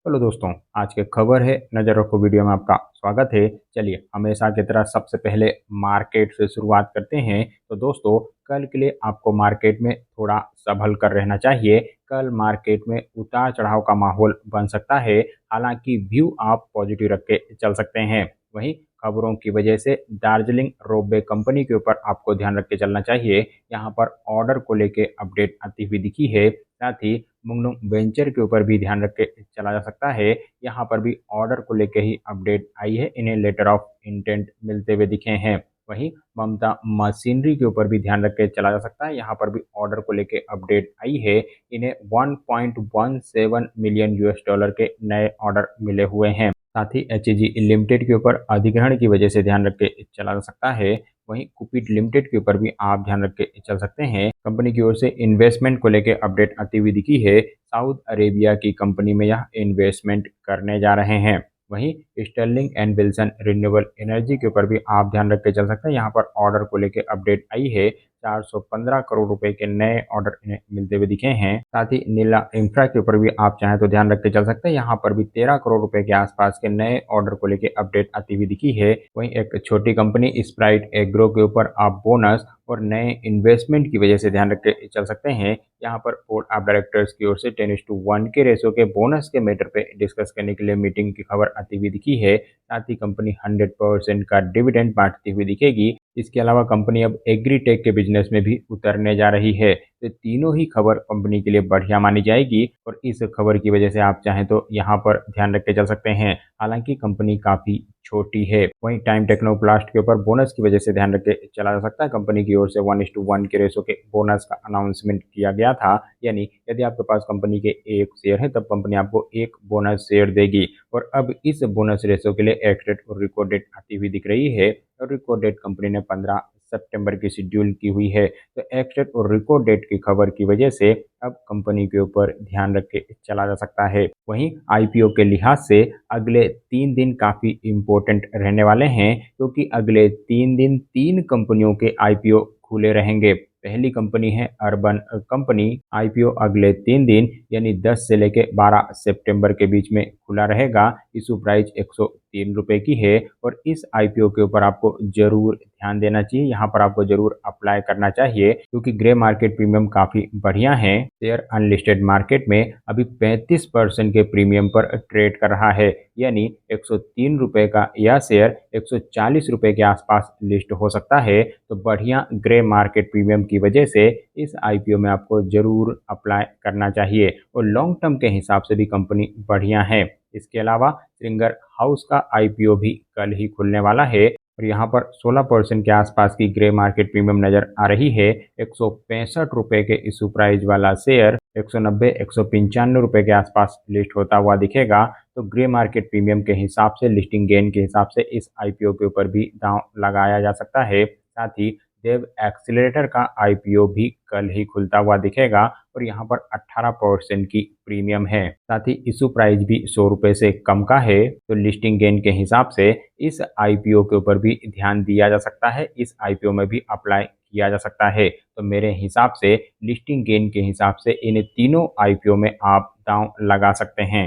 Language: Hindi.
हेलो दोस्तों, आज की खबर है नज़र रखो वीडियो में आपका स्वागत है। चलिए हमेशा की तरह सबसे पहले मार्केट से शुरुआत करते हैं। तो दोस्तों, कल के लिए आपको मार्केट में थोड़ा संभल कर रहना चाहिए। कल मार्केट में उतार चढ़ाव का माहौल बन सकता है। हालांकि व्यू आप पॉजिटिव रख के चल सकते हैं। वहीं खबरों की वजह से दार्जिलिंग रोपवे कंपनी के ऊपर आपको ध्यान रख के चलना चाहिए। यहाँ पर ऑर्डर को लेके अपडेट आती हुई दिखी है। साथ ही मुंगनुंग वेंचर के ऊपर भी ध्यान रख के चला जा सकता है। यहाँ पर भी ऑर्डर को लेके ही अपडेट आई है। इन्हें लेटर ऑफ इंटेंट मिलते हुए दिखे हैं। वहीं ममता मशीनरी के ऊपर भी ध्यान रख के चला जा सकता है। यहाँ पर भी ऑर्डर को लेके अपडेट आई है। इन्हें 1.17 मिलियन यूएस डॉलर के नए ऑर्डर मिले हुए हैं। साथ ही एचईजी लिमिटेड के ऊपर अधिग्रहण की वजह से ध्यान रख के चला जा सकता है। वहीं कुपिट लिमिटेड के ऊपर भी आप ध्यान रख के चल सकते हैं। कंपनी की ओर से इन्वेस्टमेंट को लेकर अपडेट आती हुई दिखी है। सऊदी अरेबिया की कंपनी में यह इन्वेस्टमेंट करने जा रहे हैं। वहीं Sterling and Wilson renewable energy के ऊपर भी आप ध्यान रख के चल सकते हैं। यहाँ पर ऑर्डर को लेकर अपडेट आई है। 415 करोड़ रुपए के नए ऑर्डर इन्हें मिलते हुए दिखे हैं। साथ ही नीला इंफ्रा के ऊपर भी आप चाहें तो ध्यान रख के चल सकते हैं। यहाँ पर भी 13 करोड़ रुपए के आसपास के नए ऑर्डर को लेकर अपडेट आती हुई दिखी है। वहीं एक छोटी कंपनी स्प्राइट एग्रो के ऊपर आप बोनस और नए इन्वेस्टमेंट की वजह से ध्यान रख के चल सकते हैं। यहाँ पर बोर्ड ऑफ डायरेक्टर्स की ओर से 10:1 के रेशो के बोनस के मैटर पे डिस्कस करने के लिए मीटिंग की खबर आती हुई दिखी है। साथ ही कंपनी 100% का डिविडेंड बांटती हुई दिखेगी। इसके अलावा कंपनी अब एग्रीटेक के बिजनेस में भी उतरने जा रही है। तो तीनों ही खबर कंपनी के लिए बढ़िया मानी जाएगी और इस खबर की वजह से आप चाहें तो यहाँ पर ध्यान रख के चल सकते हैं। हालांकि कंपनी काफ़ी छोटी है। वहीं टाइम टेक्नोप्लास्ट के ऊपर बोनस की वजह से ध्यान रख के चला जा सकता है। कंपनी की ओर से 1:1 के रेशो के बोनस का अनाउंसमेंट किया गया था। यानी यदि आपके पास कंपनी के एक शेयर है तब कंपनी आपको एक बोनस शेयर देगी। और अब इस बोनस रेशो के लिए एक्स डेट और रिकॉर्ड डेट आती हुई दिख रही है। और रिकॉर्ड डेट कंपनी ने 15 सितंबर की शेड्यूल की हुई है। तो एक्स डेट और रिकॉर्ड डेट की खबर की वजह से अब कंपनी के ऊपर ध्यान रख के चला जा सकता है। वहीं आईपीओ के लिहाज से अगले 3 दिन काफ़ी इम्पोर्टेंट रहने वाले हैं, क्योंकि अगले 3 दिन 3 कंपनियों के आईपीओ खुले रहेंगे। पहली कंपनी है अर्बन कंपनी। आईपीओ अगले 3 दिन यानी 10 से लेकर 12 सितंबर के बीच में खुला रहेगा। इशू प्राइस 103 रुपये की है और इस आईपीओ के ऊपर आपको जरूर ध्यान देना चाहिए। यहाँ पर आपको जरूर अप्लाई करना चाहिए, क्योंकि ग्रे मार्केट प्रीमियम काफ़ी बढ़िया है। शेयर अनलिस्टेड मार्केट में अभी 35% के प्रीमियम पर ट्रेड कर रहा है। यानी 103 रुपये का यह शेयर 140 रुपये के आसपास लिस्ट हो सकता है। तो बढ़िया ग्रे मार्केट प्रीमियम की वजह से इस आईपीओ में आपको जरूर अप्लाई करना चाहिए और लॉन्ग टर्म के हिसाब से भी कंपनी बढ़िया है। इसके अलावा श्रिंगर हाउस का आईपीओ भी कल ही खुलने वाला है और यहाँ पर 16% के आसपास की ग्रे मार्केट प्रीमियम नजर आ रही है। 165 रुपये के इशू प्राइस वाला शेयर 190-195 रुपये के आसपास लिस्ट होता हुआ दिखेगा। तो ग्रे मार्केट प्रीमियम के हिसाब से, लिस्टिंग गेन के हिसाब से इस आईपीओ के ऊपर भी दांव लगाया जा सकता है। साथ ही देव एक्सीलरेटर का आईपीओ भी कल ही खुलता हुआ दिखेगा और यहाँ पर 18% की प्रीमियम है। साथ ही इशू प्राइस भी 100 रुपये से कम का है। तो लिस्टिंग गेन के हिसाब से इस आईपीओ के ऊपर भी ध्यान दिया जा सकता है। इस आईपीओ में भी अप्लाई किया जा सकता है। तो मेरे हिसाब से लिस्टिंग गेन के हिसाब से इन तीनों आईपीओ में आप दांव लगा सकते हैं।